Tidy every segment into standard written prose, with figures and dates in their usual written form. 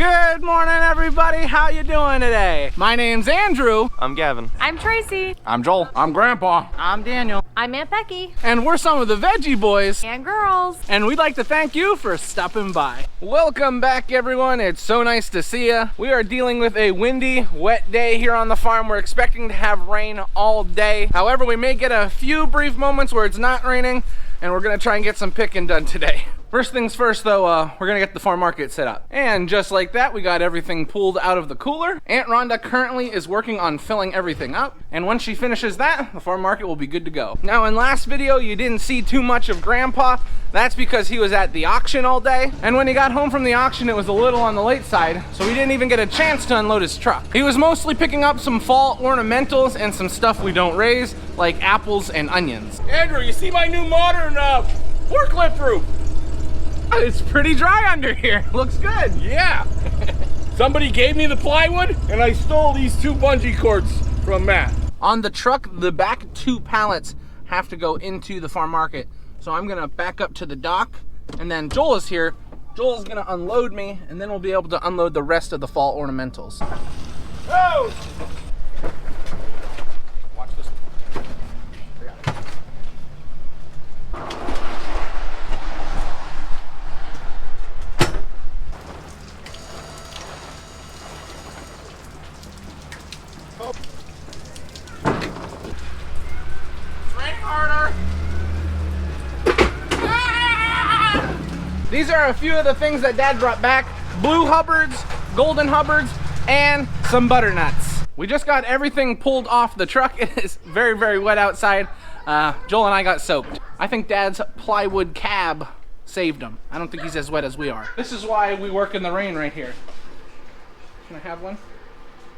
Good morning, everybody. How you doing today? My name's Andrew. I'm Gavin. I'm Tracy. I'm Joel. I'm Grandpa. I'm Daniel. I'm Aunt Becky. And we're some of the Veggie boys. And girls. And we'd like to thank you for stopping by. Welcome back, everyone. It's so nice to see you. We are dealing with a windy, wet day here on the farm. We're expecting to have rain all day. However, we may get a few brief moments where it's not raining, and we're gonna try and get some picking done today. First things first though, we're gonna get the farm market set up. And just like that, we got everything pulled out of the cooler. Aunt Rhonda currently is working on filling everything up. And once she finishes that, the farm market will be good to go. Now in last video, you didn't see too much of Grandpa. That's because he was at the auction all day. And when he got home from the auction, it was a little on the late side, so he didn't even get a chance to unload his truck. He was mostly picking up some fall ornamentals and some stuff we don't raise, like apples and onions. Andrew, you see my new modern forklift roof? It's pretty dry under here. Looks good. Yeah. Somebody gave me the plywood and I stole these 2 bungee cords from Matt. On the truck, the back 2 pallets have to go into the farm market. So I'm gonna back up to the dock, and then Joel is here. Joel's gonna unload me, and then we'll be able to unload the rest of the fall ornamentals. Oh! Watch this. I got it. These are a few of the things that Dad brought back. Blue Hubbards, golden Hubbards, and some butternuts. We just got everything pulled off the truck. It is very, very wet outside. Joel and I got soaked. I think Dad's plywood cab saved him. I don't think he's as wet as we are. This is why we work in the rain right here. Can I have one?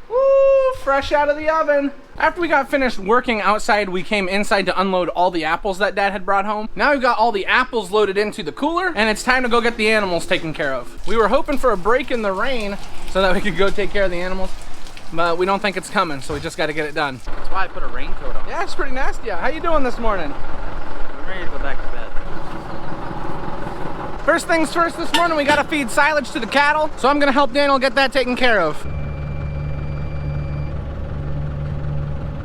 Woo, fresh out of the oven. After we got finished working outside, we came inside to unload all the apples that Dad had brought home. Now we've got all the apples loaded into the cooler, and it's time to go get the animals taken care of. We were hoping for a break in the rain so that we could go take care of the animals, but we don't think it's coming, so we just got to get it done. That's why I put a raincoat on. Yeah, it's pretty nasty out. How you doing this morning? I'm ready to go back to bed. First things first, this morning we got to feed silage to the cattle, so I'm going to help Daniel get that taken care of.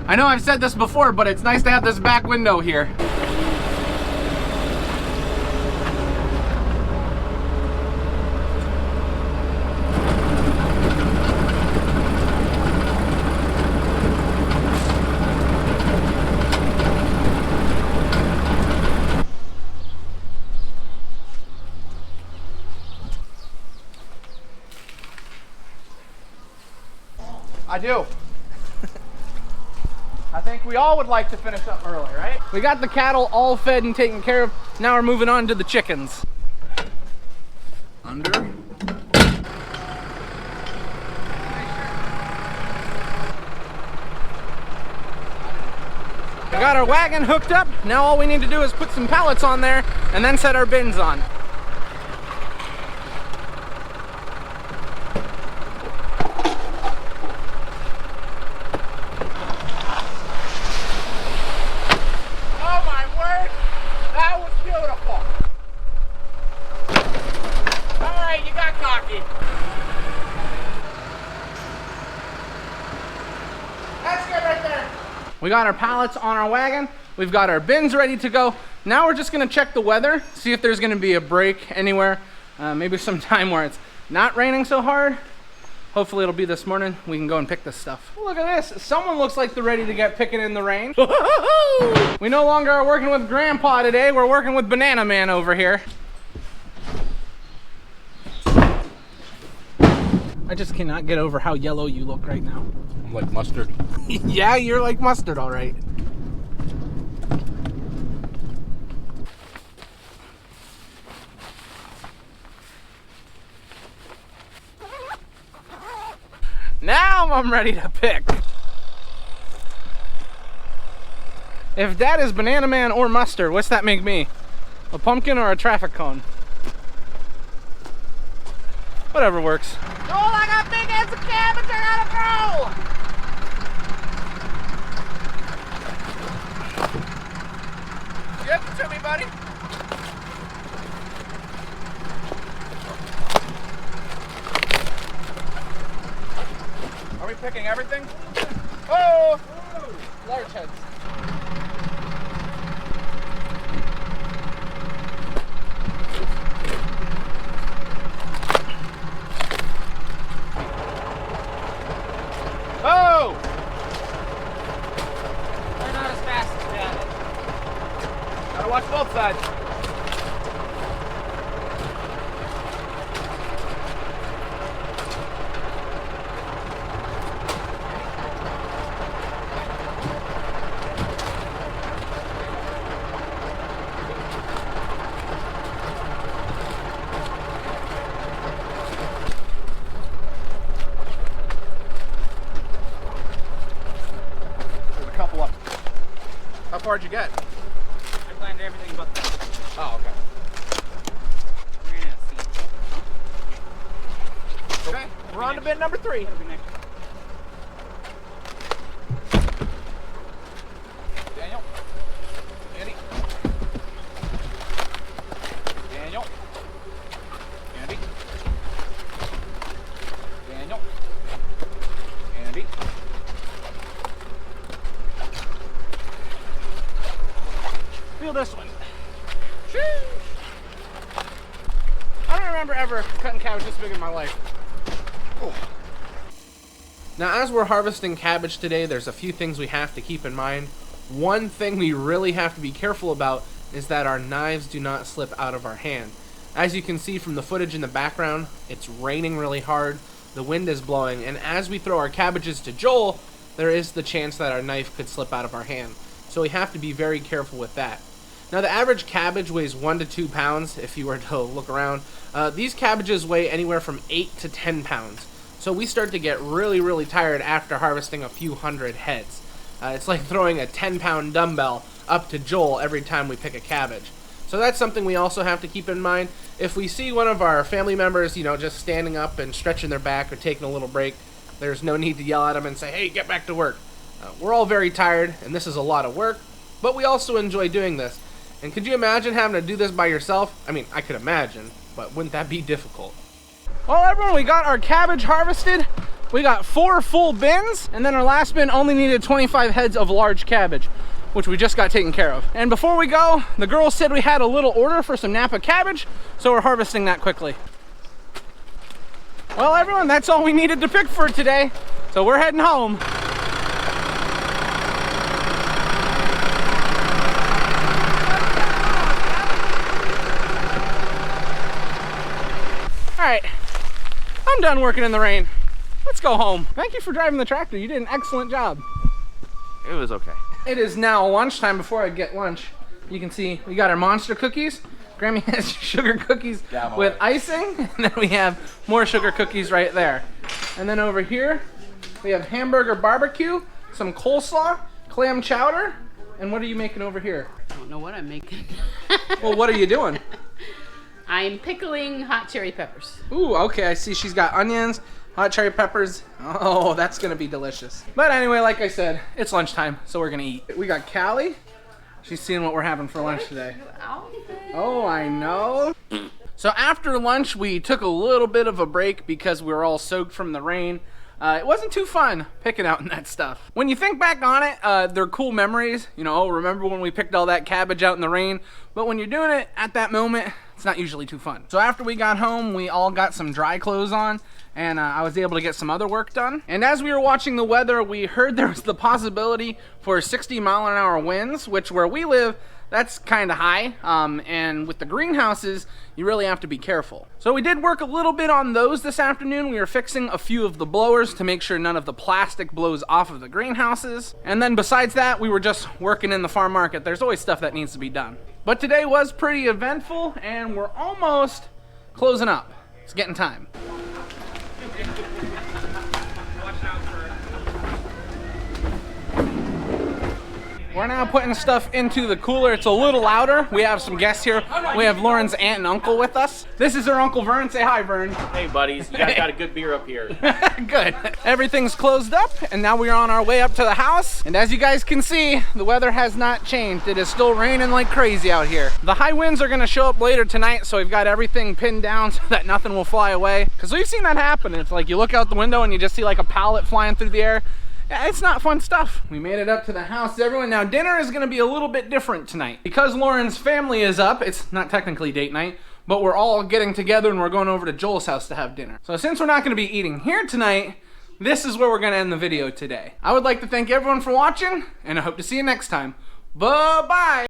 I know I've said this before, but it's nice to have this back window here. I do. I think we all would like to finish up early, right? We got the cattle all fed and taken care of. Now we're moving on to the chickens. Under. We got our wagon hooked up. Now all we need to do is put some pallets on there and then set our bins on. We got our pallets on our wagon. We've got our bins ready to go. Now we're just gonna check the weather, see if there's gonna be a break anywhere. Maybe some time where it's not raining so hard. Hopefully it'll be this morning. We can go and pick this stuff. Look at this. Someone looks like they're ready to get picking in the rain. We no longer are working with Grandpa today. We're working with Banana Man over here. I just cannot get over how yellow you look right now. I'm like mustard. Yeah, you're like mustard, all right. Now I'm ready to pick. If Dad is Banana Man or mustard, what's that make me? A pumpkin or a traffic cone? Whatever works. Oh, I got big heads of cabbage, I gotta go! Give it to me, buddy. we picking everything? Oh! Large heads. Oh! They're not as fast as that. Gotta watch both sides. How far'd you get? I planned everything but that. Oh, okay. We're gonna see. Okay, we're on to bit number 3. It'll be next. Daniel. Andy. Daniel. Andy. Daniel. Andy. Feel this one. I don't remember ever cutting cabbage this big in my life. Oh. Now, as we're harvesting cabbage today, there's a few things we have to keep in mind. One thing we really have to be careful about is that our knives do not slip out of our hand. As you can see from the footage in the background, it's raining really hard, the wind is blowing, and as we throw our cabbages to Joel, there is the chance that our knife could slip out of our hand. So we have to be very careful with that. Now, the average cabbage weighs 1 to 2 pounds if you were to look around. These cabbages weigh anywhere from 8 to 10 pounds. So we start to get really, really tired after harvesting a few hundred heads. It's like throwing a 10-pound dumbbell up to Joel every time we pick a cabbage. So that's something we also have to keep in mind. If we see one of our family members, just standing up and stretching their back or taking a little break, there's no need to yell at them and say, hey, get back to work. We're all very tired, and this is a lot of work, but we also enjoy doing this. And could you imagine having to do this by yourself? I mean, I could imagine, but wouldn't that be difficult? Well, everyone, we got our cabbage harvested. We got 4 full bins, and then our last bin only needed 25 heads of large cabbage, which we just got taken care of. And before we go, the girls said we had a little order for some Napa cabbage, so we're harvesting that quickly. Well, everyone, that's all we needed to pick for today, so we're heading home. All right, I'm done working in the rain. Let's go home. Thank you for driving the tractor. You did an excellent job. It was okay. It is now lunchtime. Before I get lunch, you can see we got our monster cookies. Grammy has sugar cookies with icing, and then we have more sugar cookies right there. And then over here, we have hamburger barbecue, some coleslaw, clam chowder, and what are you making over here? I don't know what I'm making. Well, what are you doing? I'm pickling hot cherry peppers. Ooh, okay, I see she's got onions, hot cherry peppers. Oh, that's gonna be delicious. But anyway, like I said, it's lunchtime, so we're gonna eat. We got Callie. She's seeing what we're having for lunch today. Oh, I know. So after lunch, we took a little bit of a break because we were all soaked from the rain. It wasn't too fun picking out that stuff. When you think back on it, they're cool memories. Remember when we picked all that cabbage out in the rain? But when you're doing it at that moment, it's not usually too fun. So after we got home, we all got some dry clothes on, and I was able to get some other work done. And as we were watching the weather, we heard there was the possibility for 60-mile-an-hour winds, which where we live, that's kind of high, and with the greenhouses, you really have to be careful. So we did work a little bit on those this afternoon. We were fixing a few of the blowers to make sure none of the plastic blows off of the greenhouses. And then besides that, we were just working in the farm market. There's always stuff that needs to be done. But today was pretty eventful, and we're almost closing up. It's getting time. We're We're now putting stuff into the cooler. It's a little louder. We have some guests here. We have Lauren's aunt and uncle with us. This is her Uncle Vern. Say hi, Vern. Hey buddies, you guys got a good beer up here. Good. Everything's closed up, and now we are on our way up to the house. And as you guys can see, the weather has not changed. It is still raining like crazy out here. The high winds are gonna show up later tonight, so we've got everything pinned down so that nothing will fly away. Because we've seen that happen. It's like you look out the window and you just see like a pallet flying through the air. It's not fun stuff. We made it up to the house, everyone. Now dinner is gonna be a little bit different tonight. Because Lauren's family is up, it's not technically date night, but we're all getting together and we're going over to Joel's house to have dinner. So since we're not gonna be eating here tonight, this is where we're gonna end the video today. I would like to thank everyone for watching, and I hope to see you next time. Bye-bye.